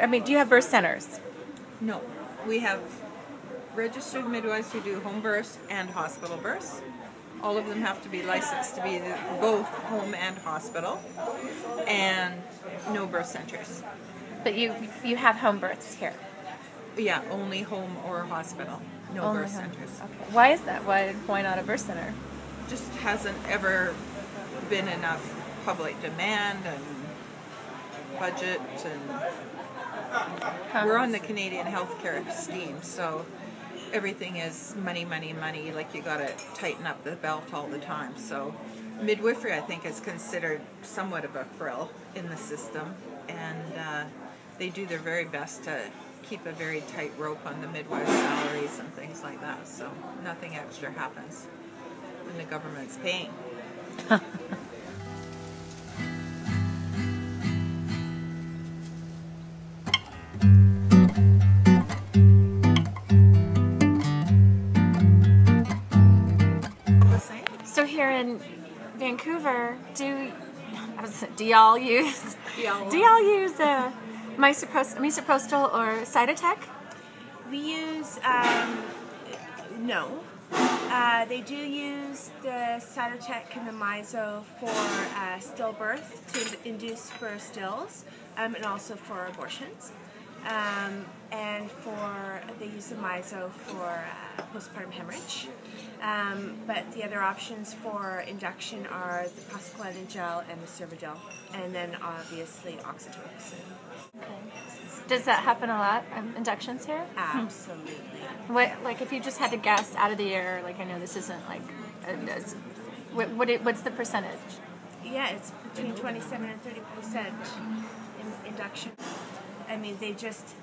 I mean, do you have birth centers? No. We have registered midwives who do home births and hospital births. All of them have to be licensed to be both home and hospital, and no birth centers. But you have home births here? Yeah, only home or hospital. No Only birth home. centers. Okay. Why is that? Why not a birth center? Just hasn't ever been enough public demand and budget, and we're on the Canadian healthcare scheme, so everything is money, money, money. Like, you got to tighten up the belt all the time. So midwifery, I think, is considered somewhat of a frill in the system, and they do their very best to keep a very tight rope on the midwives' salaries and things like that. So nothing extra happens when the government's paying. So here in Vancouver, do y'all use misoprostol or Cytotec? We use no. They do use the Cytotec and the Miso for stillbirth to induce for stills, and also for abortions. And they use the Miso for postpartum hemorrhage. But the other options for induction are the prostaglandin gel and the Cervidil, and then obviously oxytocin. Okay. Does that happen a lot? Inductions here? Absolutely. Like if you just had to guess out of the air, like, I know this isn't like, what's the percentage? Yeah, it's between 27 and 30% in induction. I mean, they just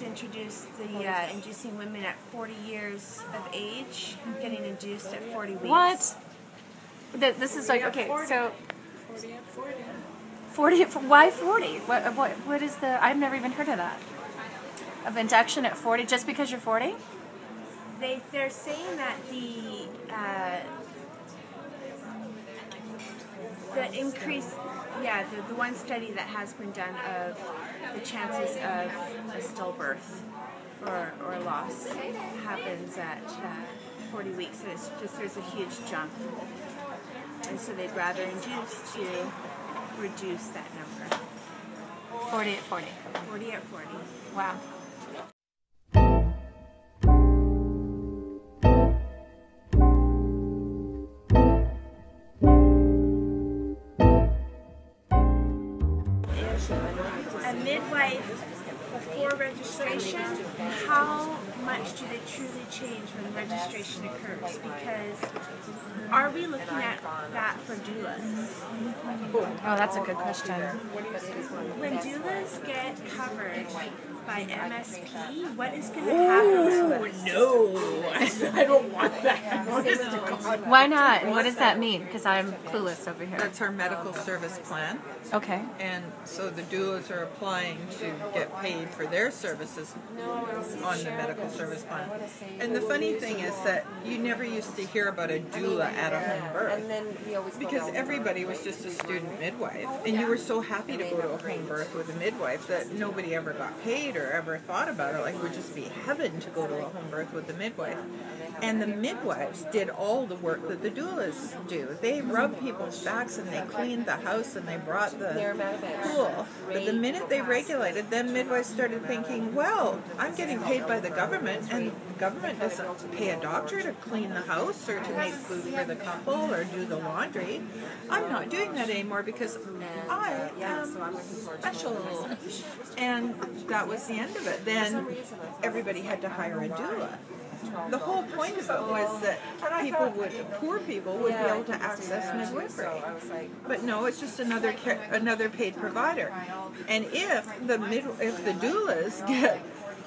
introduced the inducing women at 40 years of age, getting induced at 40 weeks. What? This is like, okay, 40. so 40 at 40. 40. Why 40? What is the? I've never even heard of that. Of induction at 40, just because you're 40? They're saying that the increase, the one study that has been done of the chances of a stillbirth or loss happens at 40 weeks, and it's just, there's a huge jump, and so they'd rather induce to reduce that number. 40 at 40. 40 at 40. Wow. A midwife before registration, how much do they truly change when registration occurs? Because are we looking at that for doulas? Oh, that's a good question. When doulas get covered by MSP, what is going to happen to us? No, I don't want that. Honest to God. Why not? And what does that mean? Because I'm clueless over here. That's our medical service plan. Okay. And so the doulas are applying to get paid for their services on the medical service plan. And the funny thing is that you never used to hear about a doula at a home birth because everybody was just a student midwife. And you were so happy to go to a home birth with a midwife that nobody ever got paid or ever thought about it. Like, it would just be heaven to go to a home birth with a midwife. And the midwives did all the work that the doulas do. They rubbed people's backs and they cleaned the house and they brought the pool. But the minute they regulated, then midwives started thinking, well, I'm getting paid by the government, and the government doesn't pay a doctor to clean the house or to make food for the couple or do the laundry. I'm not doing that anymore because I am special. And that was the end of it. Then everybody had to hire a doula. The whole point of it was that poor people would be able to access midwifery. But no, it's just another paid provider. And if the doulas get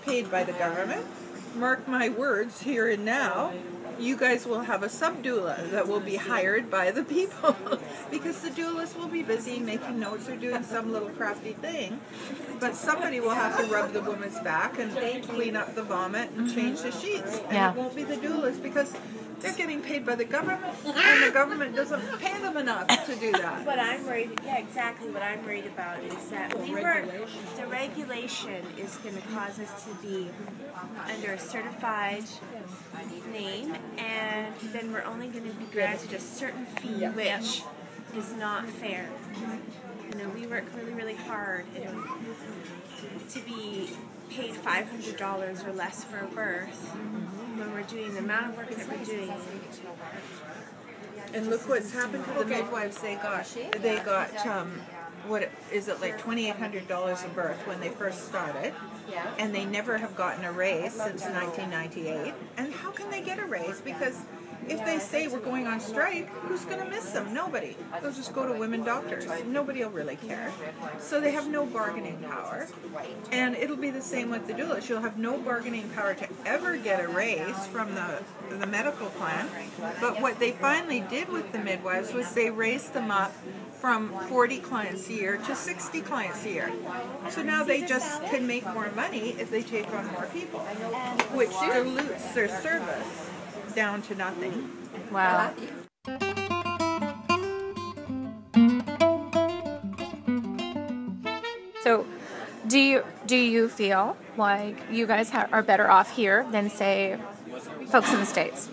paid by the government, mark my words here and now, you guys will have a sub-doula that will be hired by the people because the doulas will be busy making notes or doing some little crafty thing, but somebody will have to rub the woman's back and clean up the vomit and change the sheets, and it won't be the doulas because They're getting paid by the government, and the government doesn't pay them enough to do that. What I'm worried, exactly what I'm worried about is that the regulation is going to cause us to be under a certified name, and then we're only going to be granted a certain fee, which is not fair. You know, we work really, really hard to be paid $500 or less for a birth when we're doing the amount of work that we're doing. And look what's happened to the midwives. They got what is it, like $2,800 a birth when they first started, and they never have gotten a raise since 1998. And how can they get a raise? Because if they say we're going on strike, who's going to miss them? Nobody. They'll just go to women doctors. Nobody will really care. So they have no bargaining power. And it'll be the same with the doulas. You'll have no bargaining power to ever get a raise from the medical plan. But what they finally did with the midwives was they raised them up from 40 clients a year to 60 clients a year. So now they just can make more money if they take on more people, which dilutes their service down to nothing. Wow. So, do you feel like you guys are better off here than, say, folks in the States?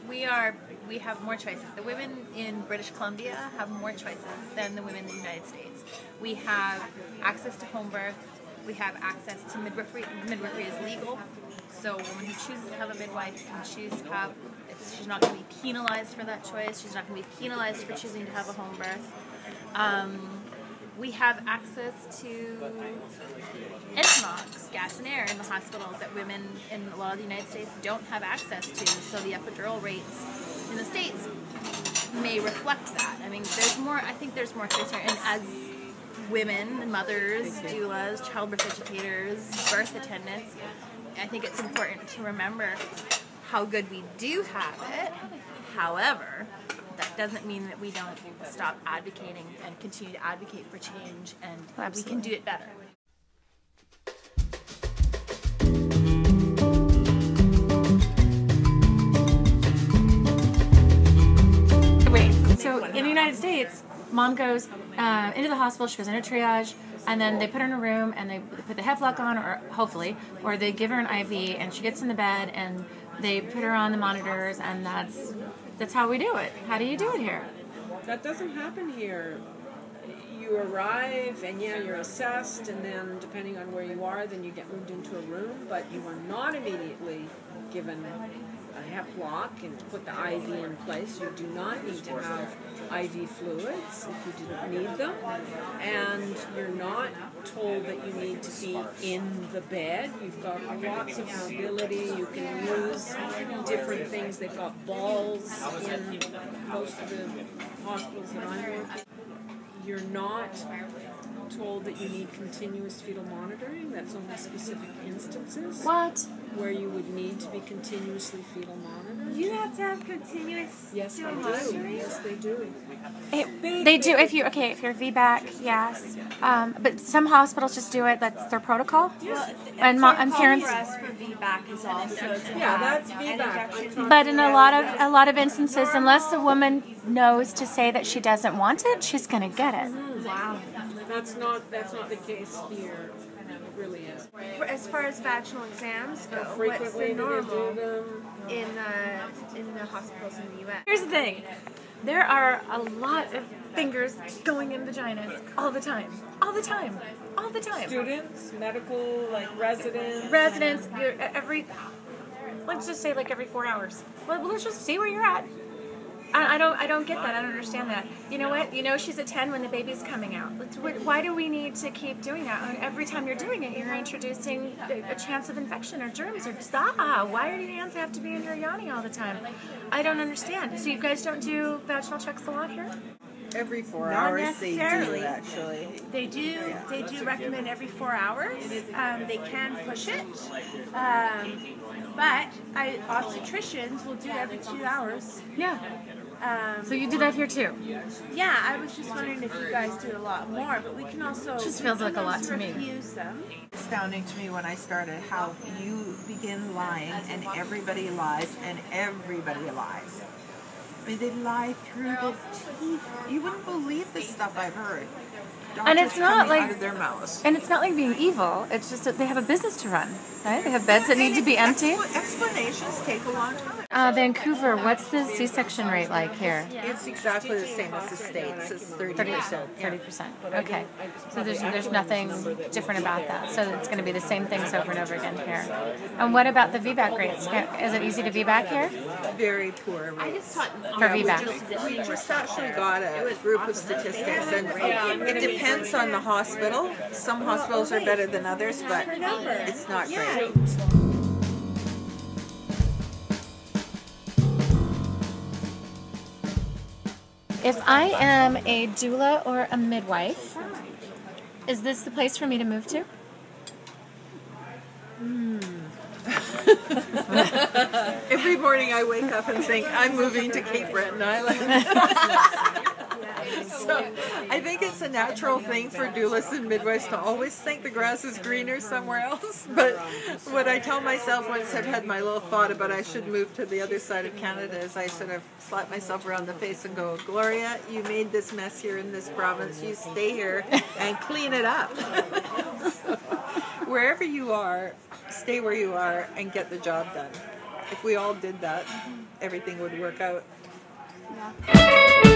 We have more choices. The women in British Columbia have more choices than the women in the United States. We have access to home birth. We have access to midwifery. Midwifery is legal. So a woman who chooses to have a midwife can choose to have, she's not going to be penalized for that choice. She's not going to be penalized for choosing to have a home birth. We have access to entomox, gas and air in the hospitals that women in a lot of the United States don't have access to. So the epidural rates in the States may reflect that. I mean, I think there's more choice here. And as women, mothers, doulas, childbirth educators, birth attendants, I think it's important to remember how good we do have it. However, that doesn't mean that we don't stop advocating and continue to advocate for change, and we can do it better. Wait, so in the United States, mom goes into the hospital, she goes into triage, and then they put her in a room and they put the headlock on, or hopefully, or they give her an IV and she gets in the bed and they put her on the monitors, and that's how we do it. How do you do it here? That doesn't happen here. You arrive and you're assessed, and then depending on where you are, then you get moved into a room, but you are not immediately given a headlock and put the IV in place. You do not need to have IV fluids if you didn't need them, and you're not told that you need to be in the bed. You've got lots of mobility. You can use different things. They've got balls in most of the hospitals that I'm in. You're not told that you need continuous fetal monitoring. That's only specific instances. What? Where you would need to be continuously fetal monitored. You have to have continuous fetal monitoring? Yes, they do. They do if you're VBAC, yes. But some hospitals just do it. That's their protocol. Well, And parents. For us for VBAC is also That's VBAC. But in a lot of instances, unless the woman knows to say that she doesn't want it, she's going to get it. Wow. That's not the case here. It really is. As far as vaginal exams go, what's Frequently the normal they do them. in the hospitals in the U.S.? Here's the thing. There are a lot of fingers going in vaginas all the time. All the time. All the time. Students, medical, like residents. Residents, let's just say like every 4 hours. Well, let's just see where you're at. I don't get that. I don't understand that. You know what? You know she's a 10 when the baby's coming out. Why do we need to keep doing that? And every time you're doing it, you're introducing a chance of infection or germs or stop. Why do your hands have to be in your yoni all the time? I don't understand. So you guys don't do vaginal checks a lot here? Every 4 Not hours they do, necessarily. actually. They do recommend every 4 hours. They can push it. But obstetricians will do every 2 hours. Yeah. So you do that here too? Yeah, I was just wondering if you guys do a lot more, but we can also Just feels like a lot to me. refuse them. Astounding to me when I started how you begin lying and everybody lies and everybody lies. I mean, they lie through their teeth. You wouldn't believe the stuff I've heard. And it's Doctors not coming like- out of their mouths. And it's not like being evil. It's just that they have a business to run, right? They have beds that need to be empty. Explanations take a long time. Vancouver, what's the C-section rate like here? It's exactly the same as the States. It's 30%. 30%. Okay. So there's nothing different about that. So it's going to be the same things over and over again here. And what about the VBAC rates? Is it easy to VBAC here? Very poor rates. For VBAC? We just actually got a group of statistics, and it depends on the hospital. Some hospitals are better than others, but it's not great. If I am a doula or a midwife, is this the place for me to move to? Every morning I wake up and think, I'm moving to Cape Breton Island. So I think it's a natural thing for doulas and midwives to always think the grass is greener somewhere else. But what I tell myself once I've had my little thought about I should move to the other side of Canada is I sort of slap myself around the face and go, Gloria, you made this mess here in this province. You stay here and clean it up. So, wherever you are, stay where you are and get the job done. If we all did that, everything would work out. Yeah.